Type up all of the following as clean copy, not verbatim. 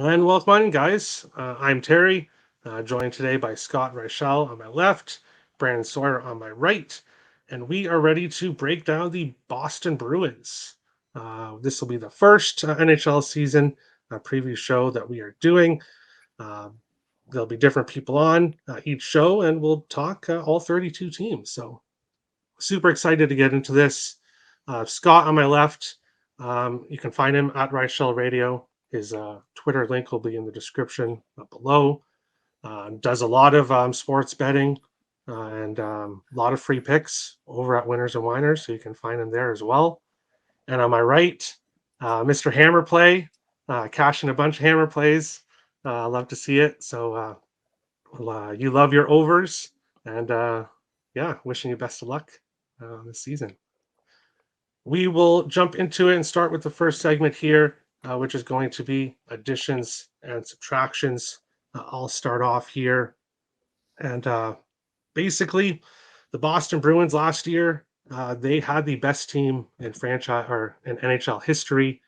And welcome on, guys. I'm Terry, joined today by Scott Reichel on my left, Brandon Sawyer on my right, and we are ready to break down the Boston Bruins. This will be the first NHL season preview show that we are doing. Uh, there'll be different people on each show, and we'll talk all 32 teams. So, super excited to get into this. Scott on my left, you can find him at Reichel Radio. His Twitter link will be in the description below. Does a lot of sports betting and a lot of free picks over at Winners and Winers, so you can find him there as well. And on my right, Mr. Hammer Play, cashing a bunch of hammer plays. I love to see it. So you love your overs, and yeah, wishing you best of luck this season. We will jump into it and start with the first segment here, which is going to be additions and subtractions. I'll start off here. And basically, the Boston Bruins last year, they had the best team in franchise or in NHL history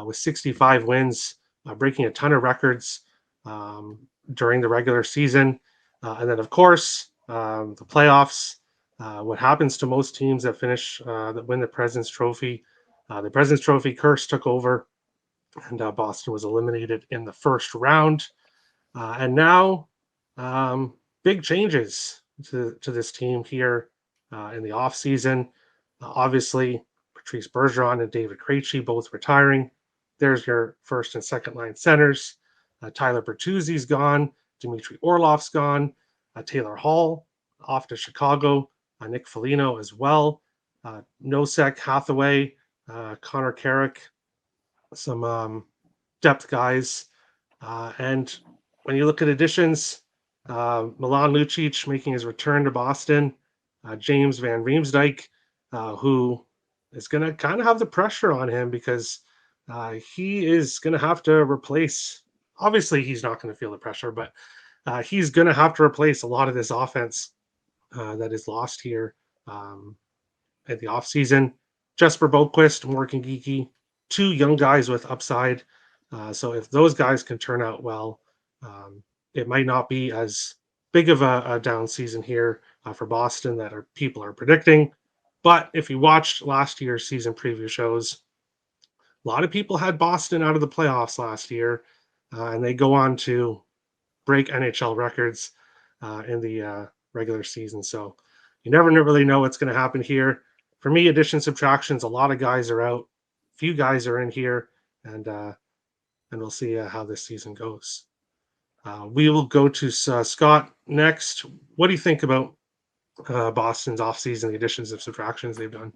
with 65 wins, breaking a ton of records during the regular season. And then, of course, the playoffs. What happens to most teams that finish that win the President's Trophy? The President's Trophy curse took over, and Boston was eliminated in the first round. And now, big changes to this team here in the offseason. Obviously, Patrice Bergeron and David Krejci both retiring. There's your first and second line centers. Tyler Bertuzzi's gone. Dmitry Orlov's gone. Taylor Hall off to Chicago. Nick Foligno as well. Nosek, Hathaway, Connor Carrick, some depth guys. And when you look at additions, Milan Lucic making his return to Boston, James Van Riemsdyk, who is going to kind of have the pressure on him because he is going to have to replace. Obviously, he's not going to feel the pressure, but he's going to have to replace a lot of this offense that is lost here at the offseason. Jesper Boquist, Morgan Geeky, two young guys with upside. So if those guys can turn out well, it might not be as big of a down season here for Boston that people are predicting. But if you watched last year's season preview shows, a lot of people had Boston out of the playoffs last year, and they go on to break NHL records in the regular season. So you never really know what's going to happen here. For me, addition subtractions, a lot of guys are out, few guys are in here, and we'll see how this season goes. We will go to Scott next. What do you think about Boston's offseason, the additions and subtractions they've done?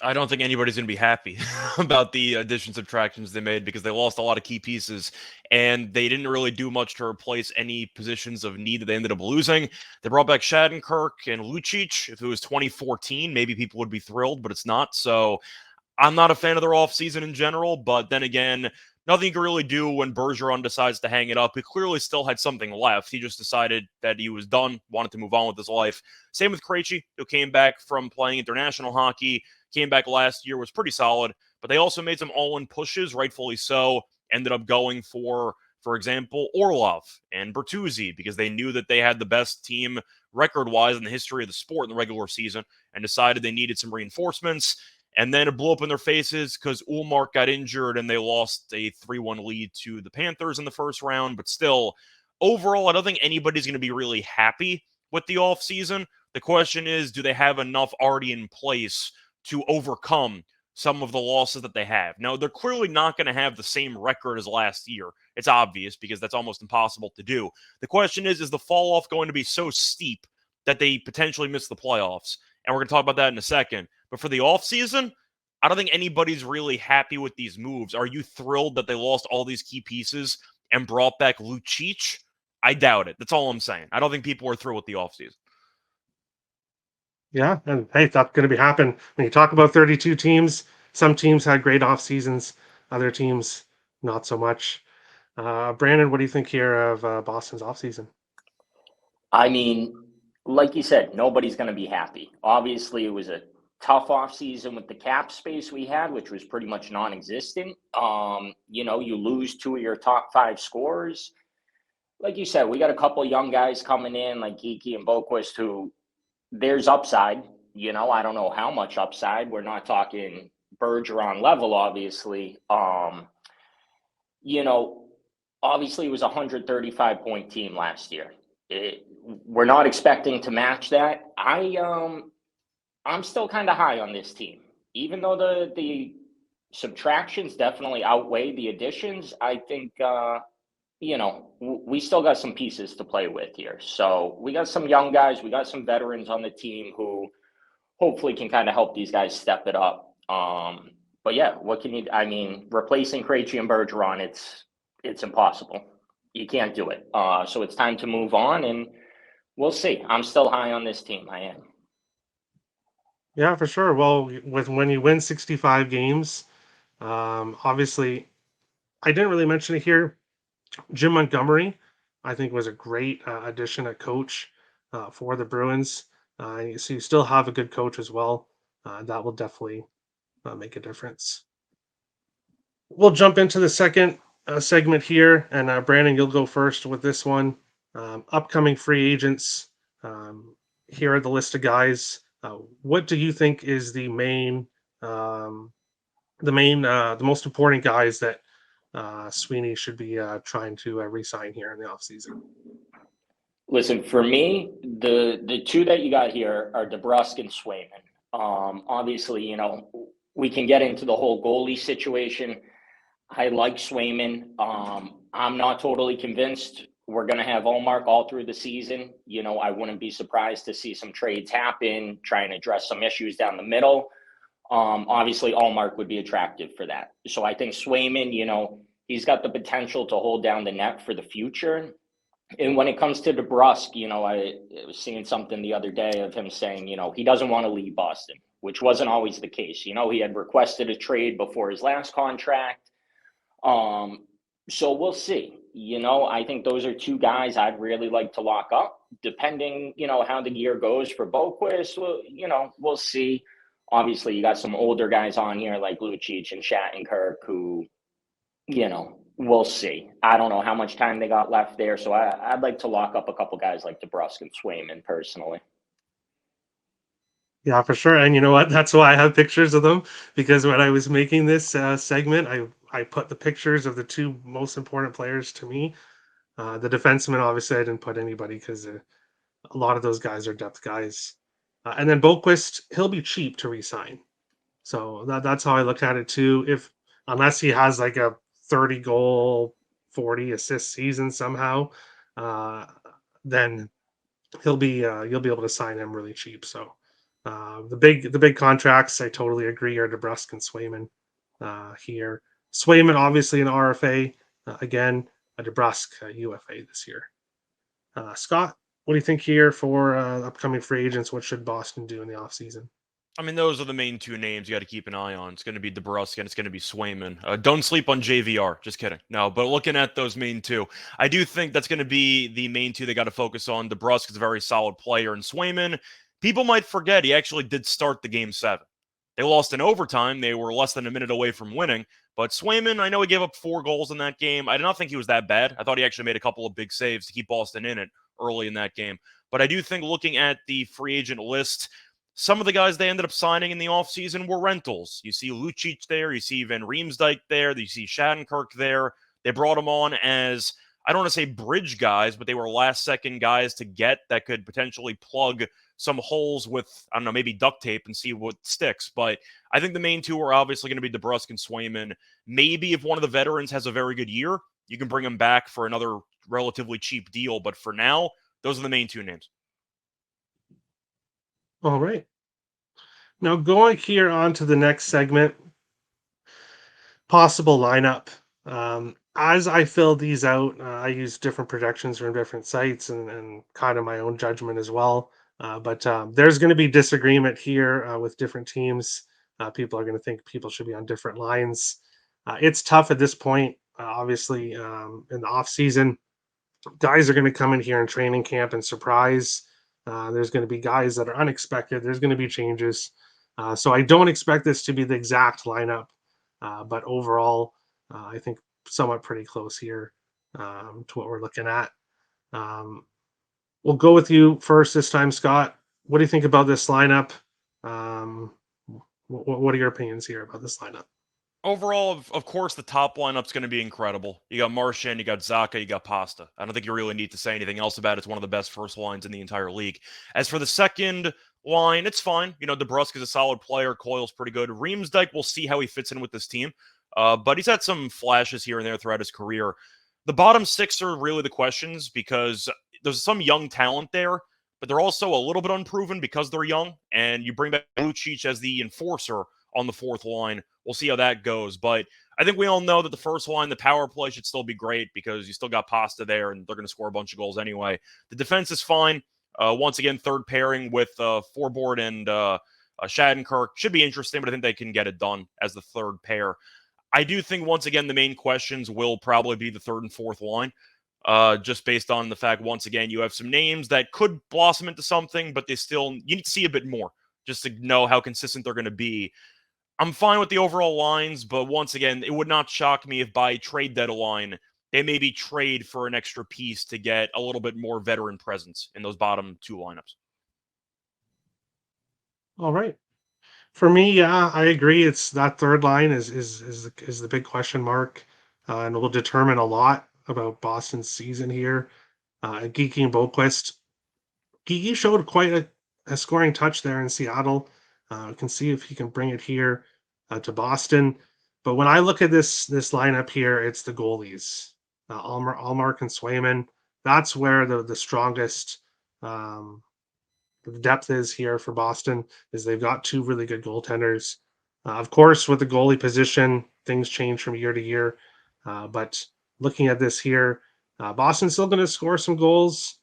I don't think anybody's going to be happy about the additions subtractions they made because they lost a lot of key pieces and they didn't really do much to replace any positions of need that they ended up losing. They brought back Shattenkirk and Lucic. If it was 2014, maybe people would be thrilled, but it's not. So I'm not a fan of their offseason in general, but then again, nothing you can really do when Bergeron decides to hang it up. He clearly still had something left. He just decided that he was done, wanted to move on with his life. Same with Krejci, who came back from playing international hockey, came back last year, was pretty solid, but they also made some all-in pushes, rightfully so, ended up going for example, Orlov and Bertuzzi, because they knew that they had the best team record-wise in the history of the sport in the regular season and decided they needed some reinforcements. And then it blew up in their faces because Ullmark got injured and they lost a 3-1 lead to the Panthers in the first round. But still, overall, I don't think anybody's going to be really happy with the offseason. The question is, do they have enough already in place to overcome some of the losses that they have? Now, they're clearly not going to have the same record as last year. It's obvious because that's almost impossible to do. The question is the fall off going to be so steep that they potentially miss the playoffs? And we're going to talk about that in a second. But for the offseason, I don't think anybody's really happy with these moves. Are you thrilled that they lost all these key pieces and brought back Lucic? I doubt it. That's all I'm saying. I don't think people are thrilled with the offseason. Yeah, and hey, that's going to be happen. When you talk about 32 teams, some teams had great off seasons, other teams not so much. Brandon, what do you think here of Boston's off season? I mean, like you said, nobody's going to be happy. Obviously, it was a tough offseason with the cap space we had, which was pretty much non-existent. You lose 2 of your top 5 scorers. Like you said, we got a couple young guys coming in, like Geeky and Boquist, who there's upside. I don't know how much upside. We're not talking Bergeron level, obviously. Obviously it was a 135-point team last year. We're not expecting to match that. I'm still kind of high on this team, even though the subtractions definitely outweigh the additions. I think we still got some pieces to play with here. So we got some young guys, we got some veterans on the team who hopefully can kind of help these guys step it up. But yeah, replacing Krejci and Bergeron, it's impossible. You can't do it. So it's time to move on, and we'll see. I'm still high on this team. I am. Yeah, for sure. Well, when you win 65 games, obviously, I didn't really mention it here. Jim Montgomery, I think, was a great addition at coach for the Bruins. So you still have a good coach as well. That will definitely make a difference. We'll jump into the second segment here, and Brandon, you'll go first with this one. Upcoming free agents. Here are the list of guys. What do you think is the most important guys that Sweeney should be trying to re-sign here in the offseason? Listen, for me, the two that you got here are DeBrusk and Swayman. Obviously, we can get into the whole goalie situation. I like Swayman. I'm not totally convinced we're going to have Ullmark all through the season. I wouldn't be surprised to see some trades happen, try and address some issues down the middle. Obviously, Ullmark would be attractive for that. So I think Swayman, he's got the potential to hold down the net for the future. And when it comes to DeBrusk, I was seeing something the other day of him saying, he doesn't want to leave Boston, which wasn't always the case. He had requested a trade before his last contract. So we'll see. I think those are two guys I'd really like to lock up, depending, how the year goes for Boquist. We'll see. Obviously, you got some older guys on here like Lucic and Shattenkirk who, we'll see. I don't know how much time they got left there, so I'd like to lock up a couple guys like DeBrusk and Swayman personally. Yeah, for sure. And you know what? That's why I have pictures of them, because when I was making this segment, I put the pictures of the two most important players to me. The defenseman, obviously, I didn't put anybody because a lot of those guys are depth guys. And then Boquist, he'll be cheap to re-sign. So that's how I look at it too. Unless he has like a 30 goal, 40 assist season somehow, then you'll be able to sign him really cheap. So the big contracts, I totally agree, are DeBrusk and Swayman here. Swayman obviously an RFA, again a DeBrusk UFA this year. Scott, what do you think here for upcoming free agents? What should Boston do in the offseason? Those are the main two names you got to keep an eye on. It's going to be DeBrusk and it's going to be Swayman. Don't sleep on JVR. Just kidding. No, but looking at those main two, I do think that's going to be the main two they got to focus on. DeBrusk is a very solid player, and Swayman, people might forget he actually did start the game 7. They lost in overtime. They were less than a minute away from winning. But Swayman, I know he gave up 4 goals in that game. I did not think he was that bad. I thought he actually made a couple of big saves to keep Boston in it early in that game. But I do think looking at the free agent list, some of the guys they ended up signing in the offseason were rentals. You see Lucic there. You see Van Riemsdyk there. You see Shattenkirk there. They brought them on as, I don't want to say bridge guys, but they were last-second guys to get that could potentially plug some holes with, I don't know, maybe duct tape and see what sticks. But I think the main two are obviously going to be DeBrusk and Swayman. Maybe if one of the veterans has a very good year, you can bring him back for another relatively cheap deal. But for now, those are the main two names. All right. Now going here on to the next segment, possible lineup. As I fill these out, I use different projections from different sites and kind of my own judgment as well. But there's going to be disagreement here with different teams. People are going to think people should be on different lines. It's tough at this point. Obviously, in the off season, guys are going to come in here in training camp and surprise. There's going to be guys that are unexpected. There's going to be changes. So I don't expect this to be the exact lineup, but overall, I think somewhat pretty close here to what we're looking at. We'll go with you first this time, Scott. What do you think about this lineup? Um, what are your opinions here about this lineup? Overall, of course, the top lineup's going to be incredible. You got Marchand, you got Zaka, you got Pasta. I don't think you really need to say anything else about it. It's one of the best first lines in the entire league. As for the second line, it's fine. You know, DeBrusque is a solid player. Coyle's pretty good. Riemsdyk, we'll see how he fits in with this team. But he's had some flashes here and there throughout his career. The bottom six are really the questions because there's some young talent there, but they're also a little bit unproven because they're young. And you bring back Lucic as the enforcer on the fourth line. We'll see how that goes. But I think we all know that the first line, the power play, should still be great because you still got Pasta there and they're going to score a bunch of goals anyway. The defense is fine. Once again, third pairing with Forboard and Shattenkirk should be interesting, but I think they can get it done as the third pair. I do think, once again, the main questions will probably be the third and fourth line. Just based on the fact, once again, you have some names that could blossom into something, but you need to see a bit more just to know how consistent they're going to be. I'm fine with the overall lines, but once again, it would not shock me if by trade deadline, they maybe trade for an extra piece to get a little bit more veteran presence in those bottom two lineups. All right. For me, yeah, I agree. It's that third line is the big question mark, and will determine a lot about Boston's season here. Geeky and Boquist. Geeky showed quite a scoring touch there in Seattle. We can see if he can bring it here to Boston. But when I look at this lineup here, it's the goalies, Allmark and Swayman. That's where the strongest the depth is here for Boston. Is they've got two really good goaltenders. Of course, with the goalie position, things change from year to year. But looking at this here, Boston's still going to score some goals.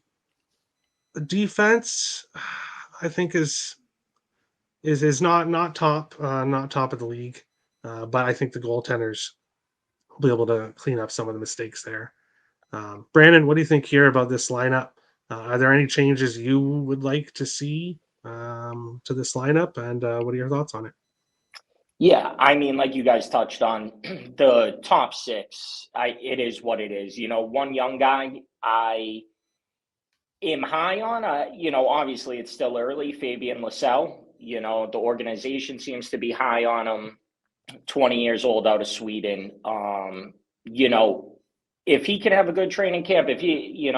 The defense, I think, is not top, not top of the league. But I think the goaltenders will be able to clean up some of the mistakes there. Brandon, what do you think here about this lineup? Are there any changes you would like to see to this lineup? And what are your thoughts on it? Yeah, I mean, like you guys touched on, the top six, it is what it is. You know, one young guy I am high on. You know, obviously it's still early. Fabian Lysell. You know, the organization seems to be high on him. 20 years old, out of Sweden. You know, if he can have a good training camp, if he,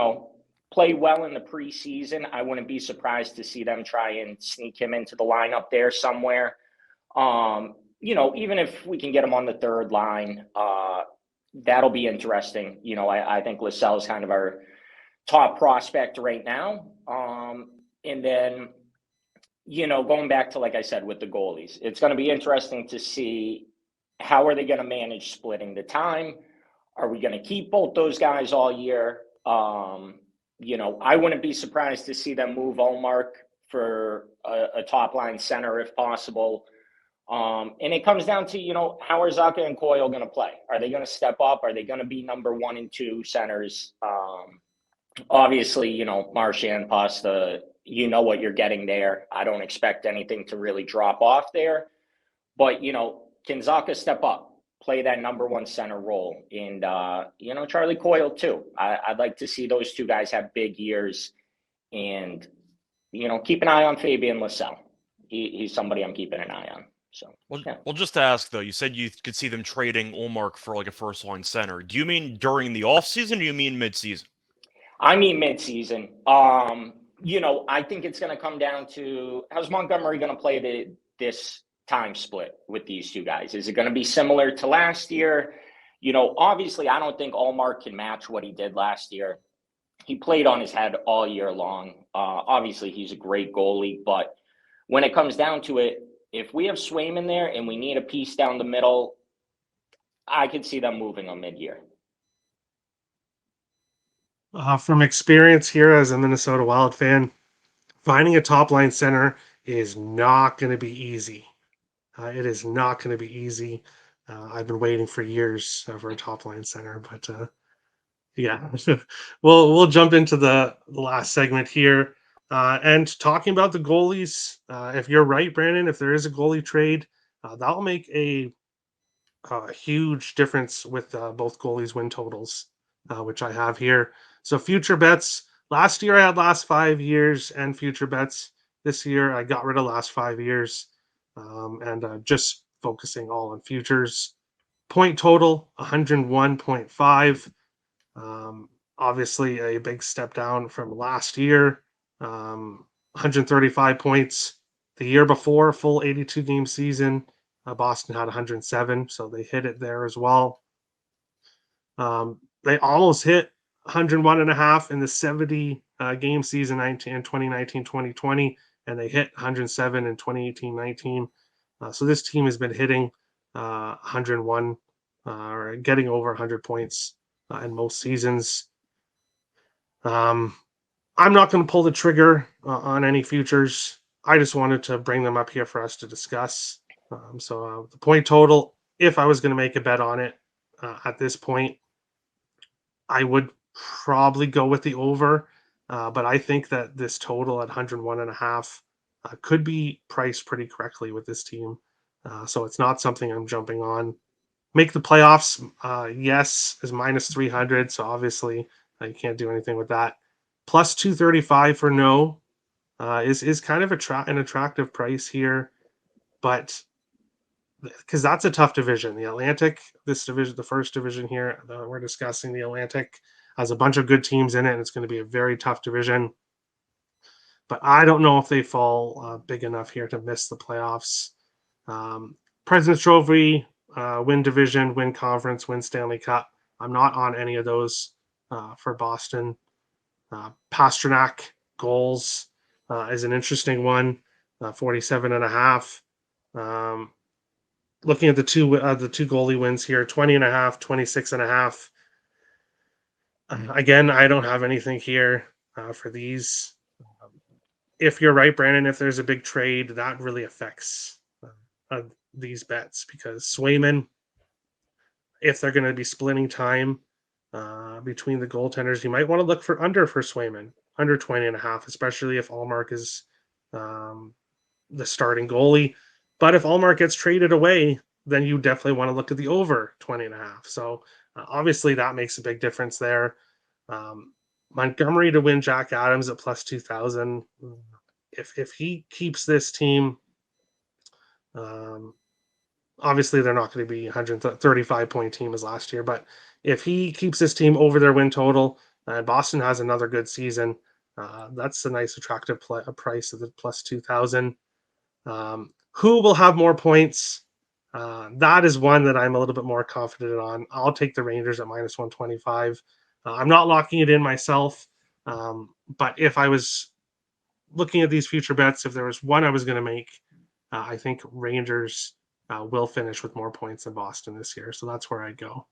play well in the preseason, I wouldn't be surprised to see them try and sneak him into the lineup there somewhere. Even if we can get him on the third line, that'll be interesting. You know, I think Lysell is kind of our top prospect right now. And then, going back to, like I said, with the goalies, it's going to be interesting to see how are they going to manage splitting the time. Are we going to keep both those guys all year? I wouldn't be surprised to see them move Olmark for a top line center if possible. And it comes down to, how are Zaka and Coyle going to play? Are they going to step up? Are they going to be number 1 and 2 centers? Obviously, Marchand, Pasta, what you're getting there. I don't expect anything to really drop off there. But, can Zaka step up, play that number 1 center role? And, Charlie Coyle, too. I'd like to see those two guys have big years. And, keep an eye on Fabian Lysell. He's somebody I'm keeping an eye on. So, yeah. Well, just to ask, though, you said you could see them trading Olmark for like a first-line center. Do you mean during the offseason or do you mean mid-season? I mean mid-season. I think it's going to come down to how's Montgomery going to play this time split with these two guys? Is it going to be similar to last year? Obviously, I don't think Allmark can match what he did last year. He played on his head all year long. Obviously, he's a great goalie, but when it comes down to it, if we have Swayman there and we need a piece down the middle, I could see them moving on mid-year. From experience here as a Minnesota Wild fan, finding a top line center is not going to be easy. It is not going to be easy. I've been waiting for years for a top line center, but yeah, we'll jump into the last segment here. And talking about the goalies, if you're right, Brandon, if there is a goalie trade, that'll make a huge difference with both goalies' win totals, which I have here. So future bets. Last year I had last 5 years and future bets. This year I got rid of last 5 years and just focusing all on futures. Point total 101.5. Obviously, a big step down from last year. 135 points. The year before, full 82 game season, Boston had 107, so they hit it there as well. They almost hit 101 and a half in the 70 game season 2019-2020, and they hit 107 in 2018-19. So this team has been hitting 101 or getting over 100 points in most seasons. I'm not going to pull the trigger on any futures. I just wanted to bring them up here for us to discuss. So the point total, if I was going to make a bet on it at this point, I would probably go with the over. But I think that this total at 101 and a half could be priced pretty correctly with this team. So it's not something I'm jumping on. Make the playoffs, yes, is minus 300. So obviously you can't do anything with that. Plus 235 for no is kind of an attractive price here, but because that's a tough division. The Atlantic, this division, the first division here, we're discussing the Atlantic has a bunch of good teams in it, and it's going to be a very tough division. But I don't know if they fall big enough here to miss the playoffs. President's Trophy, win division, win conference, win Stanley Cup. I'm not on any of those for Boston. Pastrnak goals is an interesting one, 47 and a half. Looking at the two goalie wins here, 20 and a half, 26 and a half. Again, I don't have anything here for these. If you're right, Brandon, if there's a big trade, that really affects these bets because Swayman, if they're going to be splitting time between the goaltenders, you might want to look for under for Swayman, under 20 and a half, especially if Allmark is the starting goalie. But if Allmark gets traded away, then you definitely want to look at the over 20 and a half. So obviously that makes a big difference there. Montgomery to win Jack Adams at plus 2,000. If he keeps this team, obviously they're not going to be 135 point team as last year, but if he keeps this team over their win total and Boston has another good season, that's a nice attractive price of the plus 2,000. Who will have more points? That is one that I'm a little bit more confident on. I'll take the Rangers at minus 125. I'm not locking it in myself, but if I was looking at these future bets, if there was one I was going to make, I think Rangers will finish with more points than Boston this year. So that's where I'd go.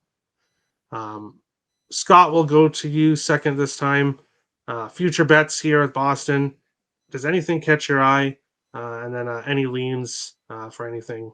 Scott, will go to you second this time. Future bets here at Boston. Does anything catch your eye? And then any leans for anything.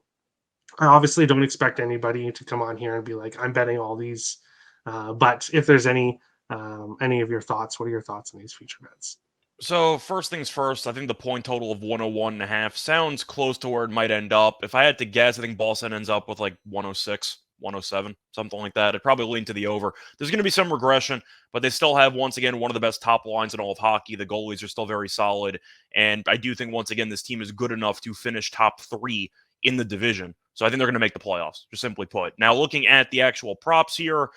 I obviously don't expect anybody to come on here and be like, I'm betting all these. But if there's any of your thoughts, what are your thoughts on these future bets? So first things first, I think the point total of 101 and a half sounds close to where it might end up. If I had to guess, I think Boston ends up with like 106, 107, something like that. I'd probably lean to the over. There's going to be some regression, but they still have, once again, one of the best top lines in all of hockey. The goalies are still very solid. And I do think, once again, this team is good enough to finish top 3 in the division. So I think they're going to make the playoffs, just simply put. Now, looking at the actual props here,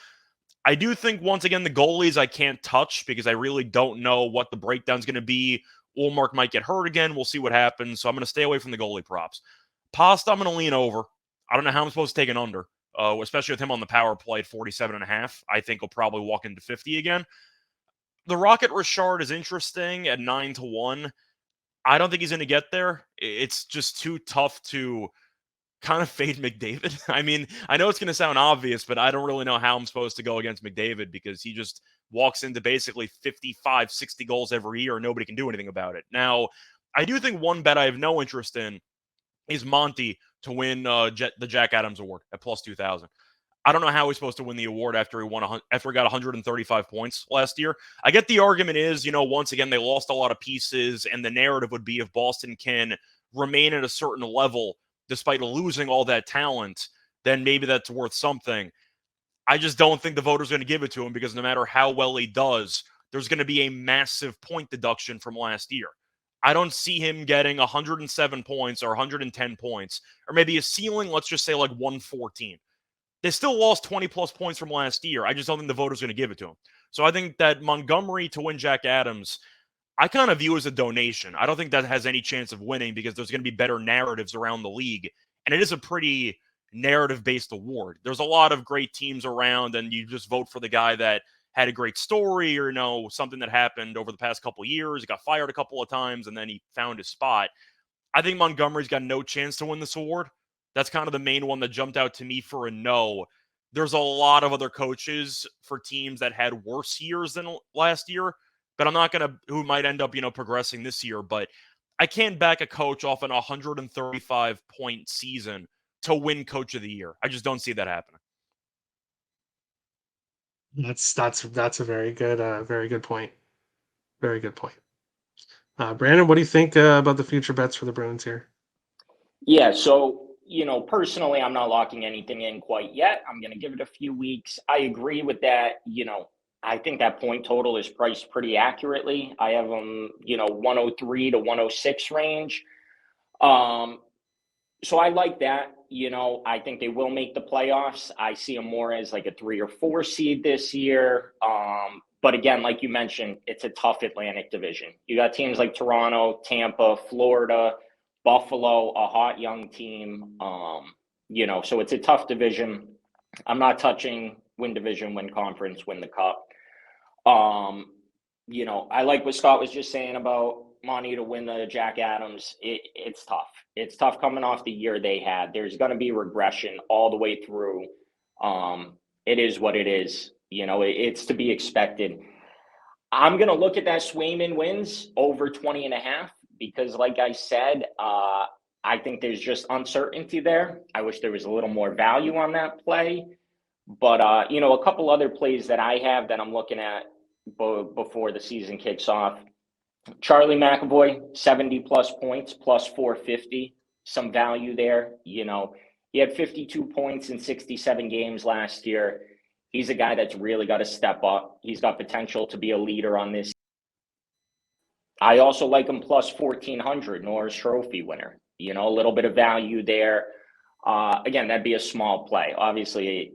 I do think, once again, the goalies I can't touch because I really don't know what the breakdown's going to be. Ullmark might get hurt again. We'll see what happens. So I'm going to stay away from the goalie props. Pasta, I'm going to lean over. I don't know how I'm supposed to take an under, especially with him on the power play at 47.5. I think he'll probably walk into 50 again. The Rocket Richard is interesting at 9-1. I don't think he's going to get there. It's just too tough to kind of fade McDavid. I mean, I know it's going to sound obvious, but I don't really know how I'm supposed to go against McDavid because he just walks into basically 55, 60 goals every year and nobody can do anything about it. Now, I do think one bet I have no interest in is Monty to win the Jack Adams Award at plus 2,000. I don't know how he's supposed to win the award after he got 135 points last year. I get the argument is, once again, they lost a lot of pieces, and the narrative would be if Boston can remain at a certain level despite losing all that talent, then maybe that's worth something. I just don't think the voters are going to give it to him because no matter how well he does, there's going to be a massive point deduction from last year. I don't see him getting 107 points or 110 points, or maybe a ceiling, let's just say like 114. They still lost 20 plus points from last year. I just don't think the voters are going to give it to him. So I think that Montgomery to win Jack Adams, I kind of view as a donation. I don't think that has any chance of winning because there's going to be better narratives around the league. And it is a pretty narrative-based award. There's a lot of great teams around, and you just vote for the guy that had a great story or, something that happened over the past couple of years. He got fired a couple of times, and then he found his spot. I think Montgomery's got no chance to win this award. That's kind of the main one that jumped out to me for a no. There's a lot of other coaches for teams that had worse years than last year, but I'm not going to, who might end up, progressing this year. But I can't back a coach off an 135 point season to win coach of the year. I just don't see that happening. That's a very good point. Very good point. Brandon, what do you think about the future bets for the Bruins here? Yeah, so, personally, I'm not locking anything in quite yet. I'm going to give it a few weeks. I agree with that. I think that point total is priced pretty accurately. I have them, 103 to 106 range. So I like that. I think they will make the playoffs. I see them more as like a 3 or 4 seed this year. But again, like you mentioned, it's a tough Atlantic division. You got teams like Toronto, Tampa, Florida, Buffalo, a hot young team. So it's a tough division. I'm not touching win division, win conference, win the cup. I like what Scott was just saying about Monty to win the Jack Adams. It's tough. It's tough coming off the year they had. There's going to be regression all the way through. It is what it is. It's to be expected. I'm going to look at that Swayman wins over 20.5 because, like I said, I think there's just uncertainty there. I wish there was a little more value on that play. But, a couple other plays that I have that I'm looking at before the season kicks off. Charlie McAvoy, 70 plus points, plus 450, some value there. He had 52 points in 67 games last year. He's a guy that's really got to step up. He's got potential to be a leader on this. I also like him plus 1,400, Norris Trophy winner. A little bit of value there. Again, that'd be a small play. Obviously,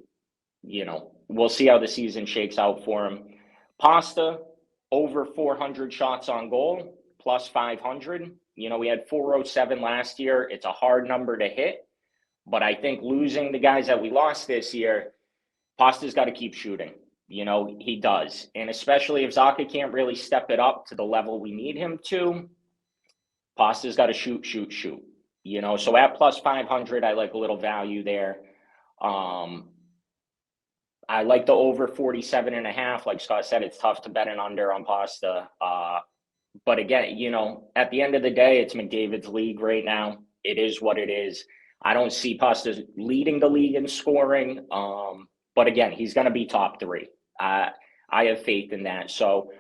we'll see how the season shakes out for him. Pasta, over 400 shots on goal, plus 500. We had 407 last year. It's a hard number to hit. But I think losing the guys that we lost this year, Pasta's got to keep shooting. He does. And especially if Zacha can't really step it up to the level we need him to, Pasta's got to shoot. So at plus 500, I like a little value there. I like the over 47.5. Like Scott said, it's tough to bet an under on Pasta. But again, at the end of the day, it's McDavid's league right now. It is what it is. I don't see Pasta leading the league in scoring. But again, he's going to be top 3. I have faith in that. So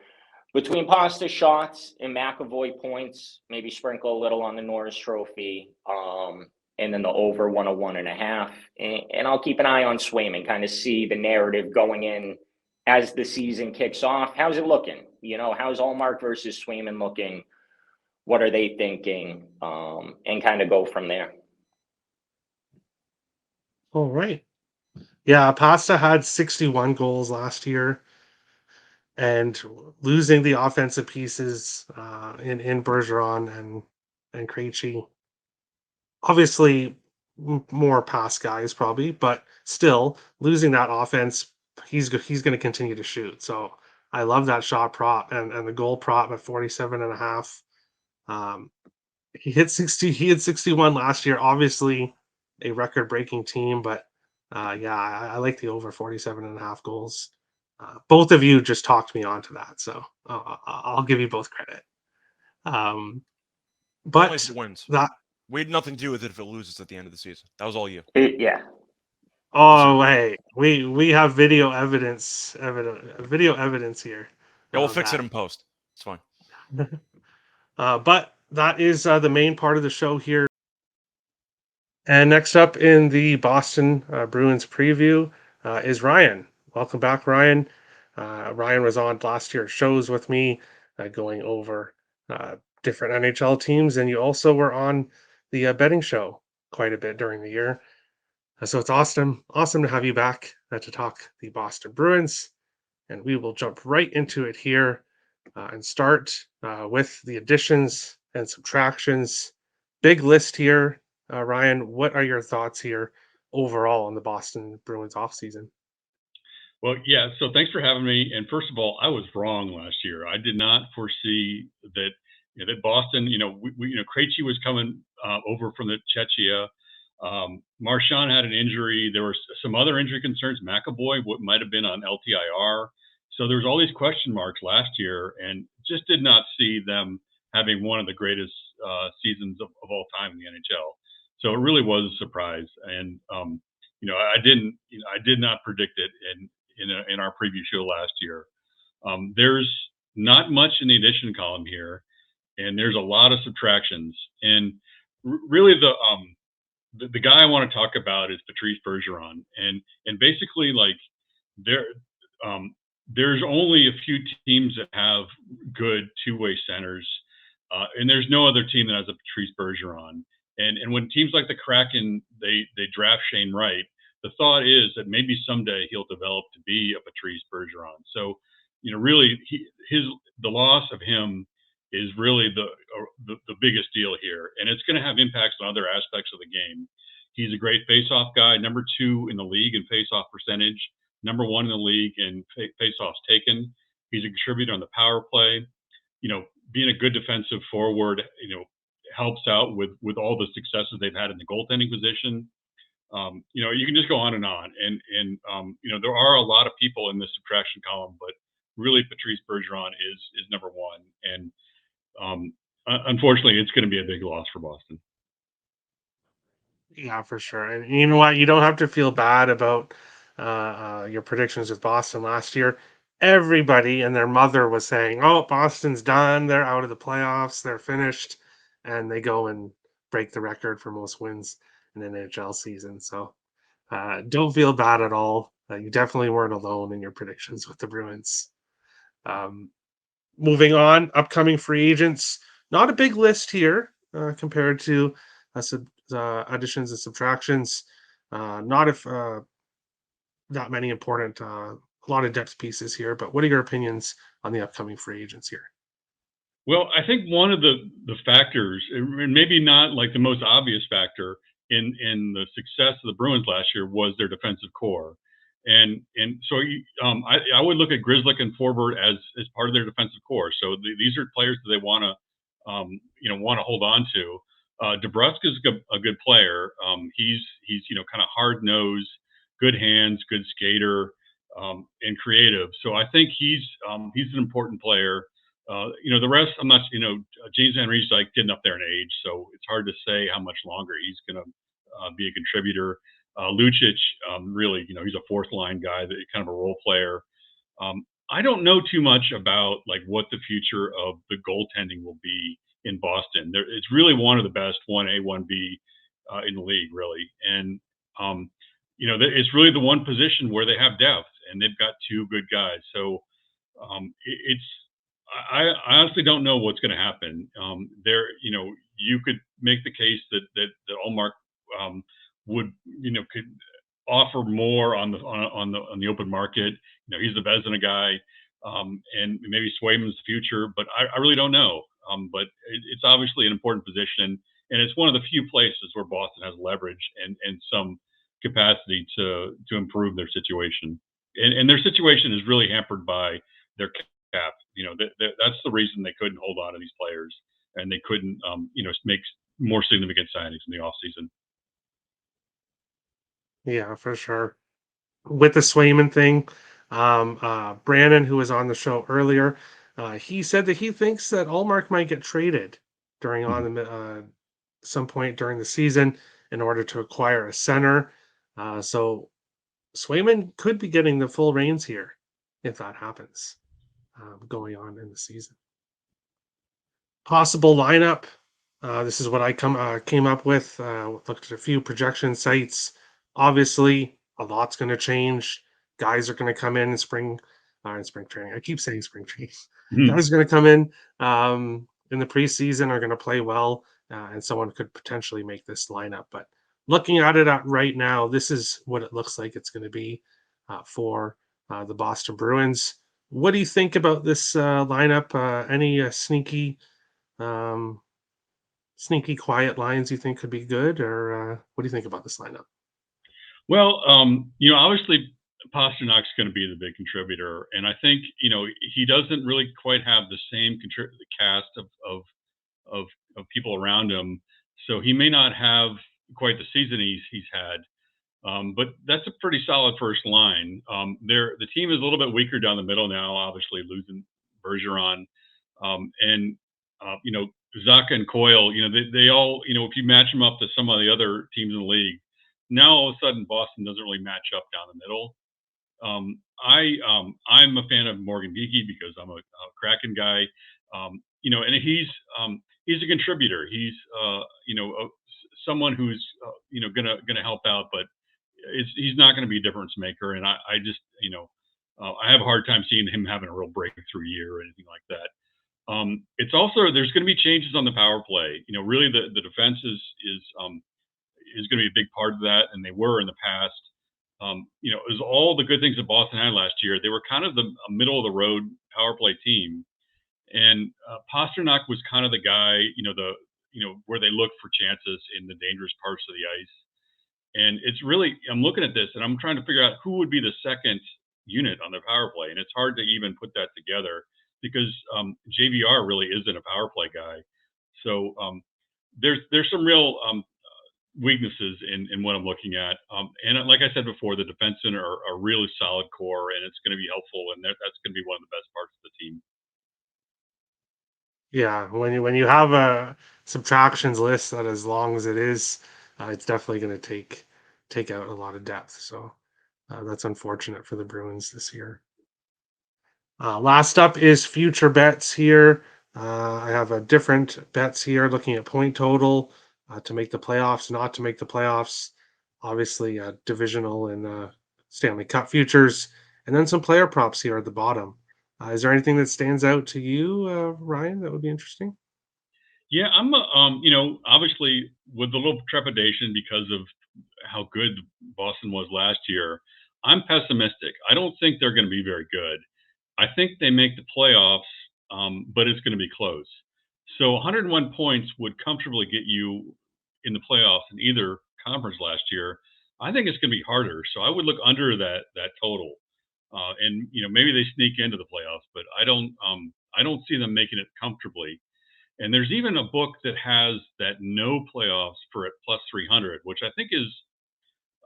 between Pasta shots and McAvoy points, maybe sprinkle a little on the Norris Trophy. And then the over 101.5. And I'll keep an eye on Swayman, kind of see the narrative going in as the season kicks off. How's it looking? How's Allmark versus Swayman looking? What are they thinking? And kind of go from there. All right. Yeah, Pasta had 61 goals last year. And losing the offensive pieces in Bergeron and Krejci, obviously more pass guys probably, but still losing that offense, he's going to continue to shoot. So I love that shot prop and the goal prop at 47.5. He hit 60. He had 61 last year. Obviously, a record-breaking team, but I like the over 47.5 goals. Both of you just talked me onto that, so I'll give you both credit. But wins. That we had nothing to do with it if it loses at the end of the season. That was all you. Yeah. Oh, hey, we have video evidence here. Yeah, we'll fix it That. in post. It's fine. But that is the main part of the show here. And next up in the Boston Bruins preview is Ryan. Welcome back, Ryan. Ryan was on last year's shows with me, going over different NHL teams, and you also were on the betting show quite a bit during the year. So it's awesome to have you back to talk the Boston Bruins, and we will jump right into it here and start with the additions and subtractions. Big list here. Ryan, what are your thoughts here overall on the Boston Bruins offseason? Well, yeah. So thanks for having me. And first of all, I was wrong last year. I did not foresee that that Boston. Krejci was coming over from the Czechia. Marchand had an injury. There were some other injury concerns. McAvoy might have been on LTIR. So there was all these question marks last year, and just did not see them having one of the greatest seasons of all time in the NHL. So it really was a surprise, and I did not predict it, in our preview show last year. There's not much in the addition column here, and there's a lot of subtractions. And really, the guy I want to talk about is Patrice Bergeron, and basically like there there's only a few teams that have good two-way centers, and there's no other team that has a Patrice Bergeron. And when teams like the Kraken they draft Shane Wright, the thought is that maybe someday he'll develop to be a Patrice Bergeron. So, really, the loss of him is really the biggest deal here, and it's going to have impacts on other aspects of the game. He's a great face-off guy, number 2 in the league in face-off percentage, number 1 in the league in face-offs taken. He's a contributor on the power play. Being a good defensive forward, helps out with all the successes they've had in the goaltending position. You can just go on and on. And there are a lot of people in the subtraction column, but really Patrice Bergeron is number 1. And unfortunately, it's going to be a big loss for Boston. Yeah, for sure. And you know what? You don't have to feel bad about your predictions with Boston last year. Everybody and their mother was saying, "Oh, Boston's done. They're out of the playoffs. They're finished," and they go and break the record for most wins in an NHL season. So don't feel bad at all. You definitely weren't alone in your predictions with the Bruins. Um, Moving on, upcoming free agents. Not a big list here compared to additions and subtractions. Not if that many important, a lot of depth pieces here. But what are your opinions on the upcoming free agents here? Well, I think one of the factors, and maybe not like the most obvious factor in the success of the Bruins last year, was their defensive core. And so I would look at Grizzlick and Forbort as part of their defensive core. So these are players that they want to hold on to. DeBrusk is a good player. He's kind of hard nosed, good hands, good skater, and creative. So I think he's an important player. The rest, I'm not, James Henry's like getting up there in age, so it's hard to say how much longer he's going to be a contributor. Lucic, really, he's a fourth line guy, that kind of a role player. I don't know too much about like what the future of the goaltending will be in Boston. It's really one of the best 1A, 1B in the league, really. And, it's really the one position where they have depth, and they've got 2 good guys. So I honestly don't know what's going to happen. You could make the case that Allmark would, could offer more on the open market. He's the Vezina guy, and maybe Swayman's the future, but I really don't know. But it's obviously an important position, and it's one of the few places where Boston has leverage and some capacity to improve their situation. And their situation is really hampered by their cap. That's the reason they couldn't hold on to these players, and they couldn't, make more significant signings in the offseason. Yeah, for sure. With the Swayman thing, Brandon, who was on the show earlier, he said that he thinks that Allmark might get traded during some point during the season in order to acquire a center. So Swayman could be getting the full reins here if that happens going on in the season. Possible lineup. This is what I came up with. Looked at a few projection sites. Obviously, a lot's going to change. Guys are going to come in spring training. I keep saying spring training. Guys are going to come in the preseason, are going to play well, and someone could potentially make this lineup. But looking at it right now, this is what it looks like it's going to be for the Boston Bruins. What do you think about this lineup? Any um, sneaky quiet lines you think could be good, or what do you think about this lineup? Well, obviously Pasternak's going to be the big contributor, and I think he doesn't really quite have the same cast of people around him, so he may not have quite the season he's had. But that's a pretty solid first line. The team is a little bit weaker down the middle now, obviously losing Bergeron, and Zaka and Coyle. They all if you match them up to some of the other teams in the league, now all of a sudden Boston doesn't really match up down the middle. I'm a fan of Morgan Geekie because I'm a Kraken guy. And he's a contributor. He's someone who's gonna help out, but he's not going to be a difference maker. And I just I have a hard time seeing him having a real breakthrough year or anything like that. It's also there's going to be changes on the power play. Really the defense is going to be a big part of that, and they were in the past. It was all the good things that Boston had last year. They were kind of a middle of the road power play team, and Pastrnak was kind of the guy, where they look for chances in the dangerous parts of the ice. And it's really, I'm looking at this and I'm trying to figure out who would be the second unit on the power play, and it's hard to even put that together because JVR really isn't a power play guy. So there's some real weaknesses in what I'm looking at. And like I said before, the defensemen are a really solid core, and it's going to be helpful, and that's going to be one of the best parts of the team. Yeah, when you have a subtractions list that as long as it is, it's definitely going to take out a lot of depth. So that's unfortunate for the Bruins this year. Last up is future bets here. I have a different bets here looking at point total to make the playoffs, not to make the playoffs. Obviously, divisional and Stanley Cup futures, and then some player props here at the bottom. Is there anything that stands out to you, Ryan, that would be interesting? Yeah, I'm, obviously with a little trepidation because of how good Boston was last year. I'm pessimistic. I don't think they're going to be very good. I think they make the playoffs, but it's going to be close. So 101 points would comfortably get you in the playoffs in either conference last year. I think it's going to be harder. So I would look under that total, and maybe they sneak into the playoffs, but I don't see them making it comfortably. And there's even a book that has that no playoffs for at plus 300, which I think is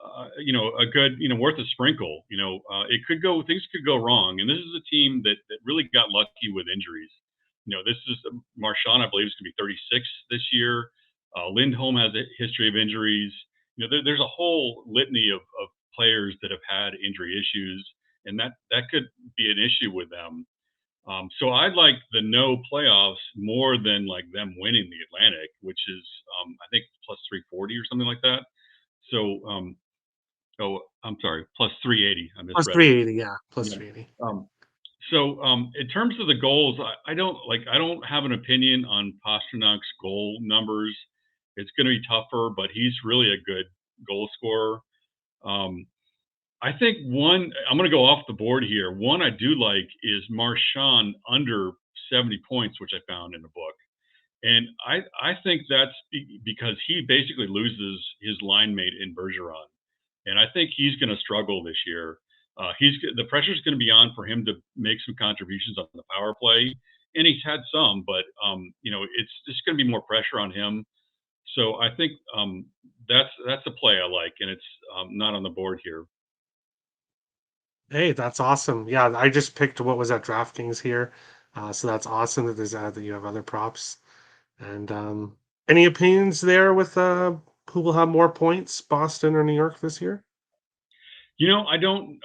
a good, worth a sprinkle. Things could go wrong. And this is a team that really got lucky with injuries. This is Marchand, I believe, is going to be 36 this year. Lindholm has a history of injuries. There's a whole litany of players that have had injury issues, and that could be an issue with them. So I'd like the no playoffs more than like them winning the Atlantic, which is I think plus 340 or something like that. So I'm sorry, plus 380. I Plus misread. 380, yeah, plus Yeah. 380. So in terms of the goals, I don't have an opinion on Pasternak's goal numbers. It's going to be tougher, but he's really a good goal scorer. I think I'm going to go off the board here. One I do like is Marchand under 70 points, which I found in the book. And I think that's because he basically loses his line mate in Bergeron. And I think he's going to struggle this year. The pressure is going to be on for him to make some contributions on the power play. And he's had some, but it's just going to be more pressure on him. So I think that's a play I like, and it's not on the board here. Hey, that's awesome. Yeah, I just picked what was at DraftKings here. So that's awesome that that you have other props. And any opinions there with who will have more points, Boston or New York this year? I don't.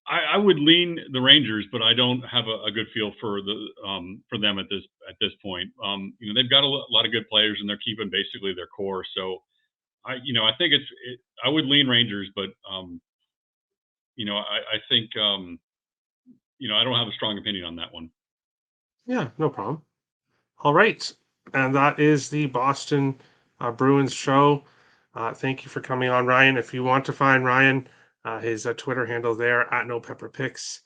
I would lean the Rangers, but I don't have a good feel for them at this point. They've got a lot of good players, and they're keeping basically their core. So I think I would lean Rangers, but I think I don't have a strong opinion on that one. Yeah, no problem. All right. And that is the Boston Bruins show. Thank you for coming on, Ryan. If you want to find Ryan, his Twitter handle there at NoPepperPicks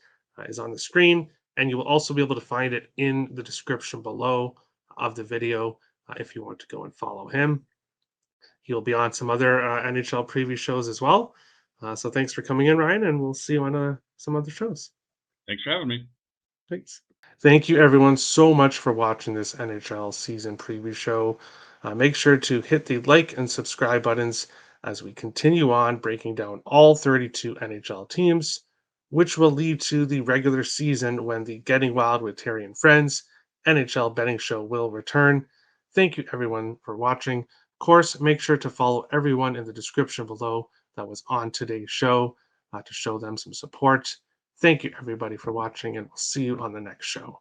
is on the screen. And you will also be able to find it in the description below of the video if you want to go and follow him. He'll be on some other NHL preview shows as well. So thanks for coming in, Ryan, and we'll see you on some other shows. Thanks for having me. Thanks. Thank you, everyone, so much for watching this NHL season preview show. Make sure to hit the like and subscribe buttons as we continue on breaking down all 32 NHL teams, which will lead to the regular season when the Getting Wild with Terry and Friends NHL betting show will return. Thank you, everyone, for watching. Of course, make sure to follow everyone in the description below that was on today's show to show them some support. Thank you, everybody, for watching, and we'll see you on the next show.